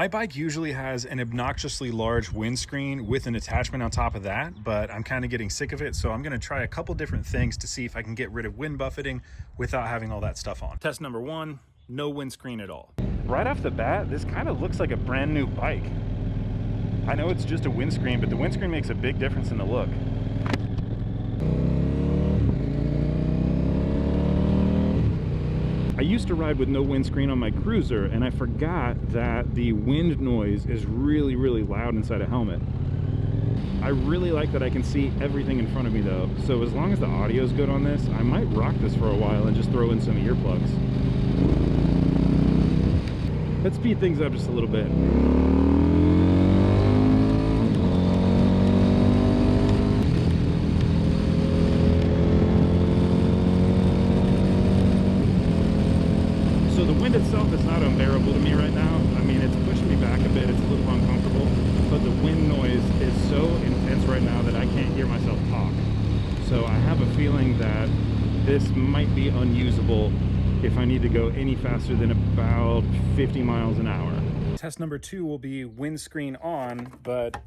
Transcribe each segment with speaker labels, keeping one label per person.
Speaker 1: My bike usually has an obnoxiously large windscreen with an attachment on top of that, but I'm kind of getting sick of it, so I'm going to try a couple different things to see if I can get rid of wind buffeting without having all that stuff on. Test number one, no windscreen at all. Right off the bat, this kind of looks like a brand new bike. I know it's just a windscreen, but the windscreen makes a big difference in the look. I used to ride with no windscreen on my cruiser, and I forgot that the wind noise is really, really loud inside a helmet. I really like that I can see everything in front of me though, so as long as the audio is good on this, I might rock this for a while and just throw in some earplugs. Let's speed things up just a little bit. So the wind itself is not unbearable to me right now. I mean, it's pushing me back a bit, it's a little uncomfortable, but the wind noise is so intense right now that I can't hear myself talk. So I have a feeling that this might be unusable if I need to go any faster than about 50 miles an hour. Test number two will be windscreen on, but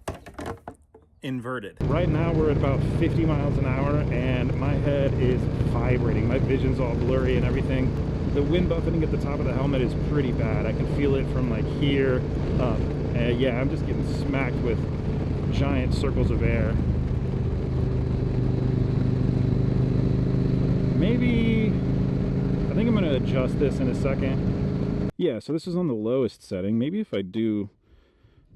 Speaker 1: inverted. Right now we're at about 50 miles an hour and my head is vibrating. My vision's all blurry and everything. The wind buffeting at the top of the helmet is pretty bad. I can feel it from like here up. And yeah, I'm just getting smacked with giant circles of air. Maybe, I think I'm gonna adjust this in a second. Yeah, so this is on the lowest setting. Maybe if I do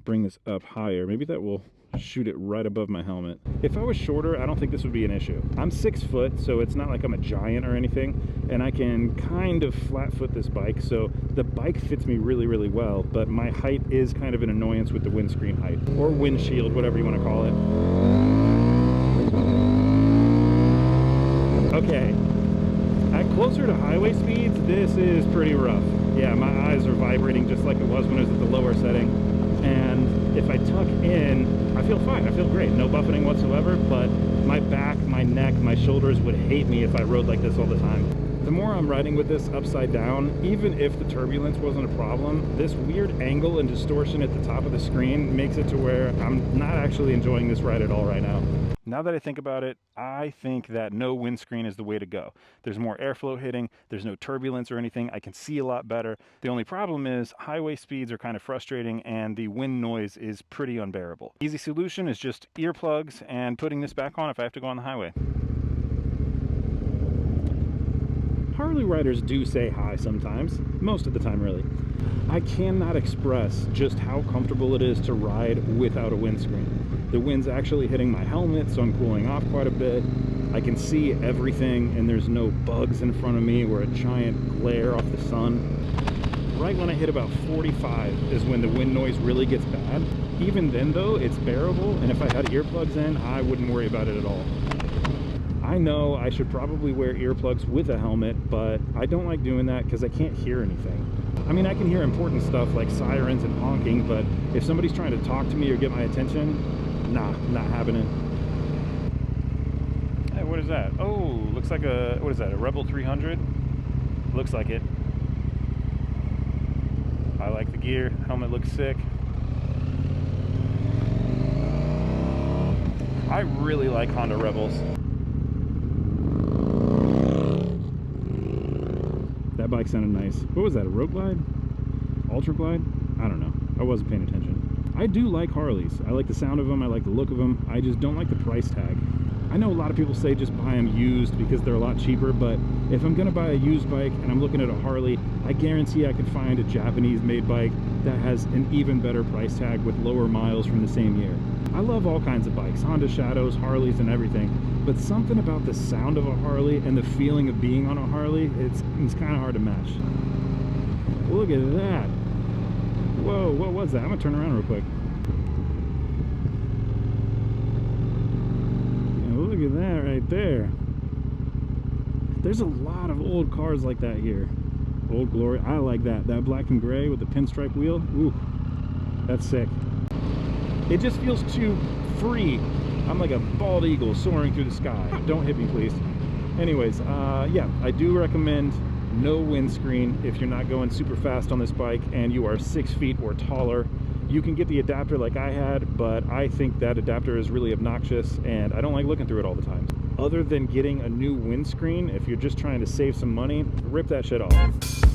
Speaker 1: bring this up higher, maybe that will shoot it right above my helmet. If I was shorter, I don't think this would be an issue. I'm 6 foot, so it's not like I'm a giant or anything, and I can kind of flat foot this bike, so the bike fits me really, really well, but my height is kind of an annoyance with the windscreen height, or windshield, whatever you want to call it. Okay, at closer to highway speeds, this is pretty rough. Yeah, my eyes are vibrating just like it was when I was at the lower setting, and if I tuck in, I feel fine, I feel great, no buffeting whatsoever, but my back, my neck, my shoulders would hate me if I rode like this all the time. The more I'm riding with this upside down, even if the turbulence wasn't a problem, this weird angle and distortion at the top of the screen makes it to where I'm not actually enjoying this ride at all right now. Now that I think about it, I think that no windscreen is the way to go. There's more airflow hitting, there's no turbulence or anything, I can see a lot better. The only problem is highway speeds are kind of frustrating and the wind noise is pretty unbearable. Easy solution is just earplugs and putting this back on if I have to go on the highway. Harley riders do say hi sometimes, most of the time really. I cannot express just how comfortable it is to ride without a windscreen. The wind's actually hitting my helmet, so I'm cooling off quite a bit. I can see everything and there's no bugs in front of me or a giant glare off the sun. Right when I hit about 45 is when the wind noise really gets bad. Even then though, it's bearable, and if I had earplugs in, I wouldn't worry about it at all. I know I should probably wear earplugs with a helmet, but I don't like doing that because I can't hear anything. I mean, I can hear important stuff like sirens and honking, but if somebody's trying to talk to me or get my attention, nah, not happening. Hey, what is that? Oh, looks like a, what is that, a Rebel 300? Looks like it. I like the gear, helmet looks sick. I really like Honda Rebels. That bike sounded nice. What was that, a Road Glide? Ultra Glide? I don't know. I wasn't paying attention. I do like Harleys. I like the sound of them. I like the look of them. I just don't like the price tag. I know a lot of people say just buy them used because they're a lot cheaper, but if I'm going to buy a used bike and I'm looking at a Harley, I guarantee I can find a Japanese-made bike that has an even better price tag with lower miles from the same year. I love all kinds of bikes, Honda Shadows, Harleys, and everything, but something about the sound of a Harley and the feeling of being on a Harley, it's kind of hard to match. Look at that. Whoa, what was that? I'm gonna turn around real quick. Yeah, look at that right there. There's a lot of old cars like that here. Old Glory, I like that. That black and gray with the pinstripe wheel, ooh, that's sick. It just feels too free. I'm like a bald eagle soaring through the sky. Don't hit me, please. Anyways, yeah, I do recommend no windscreen if you're not going super fast on this bike and you are 6 feet or taller. You can get the adapter like I had, but I think that adapter is really obnoxious and I don't like looking through it all the time. Other than getting a new windscreen, if you're just trying to save some money, rip that shit off.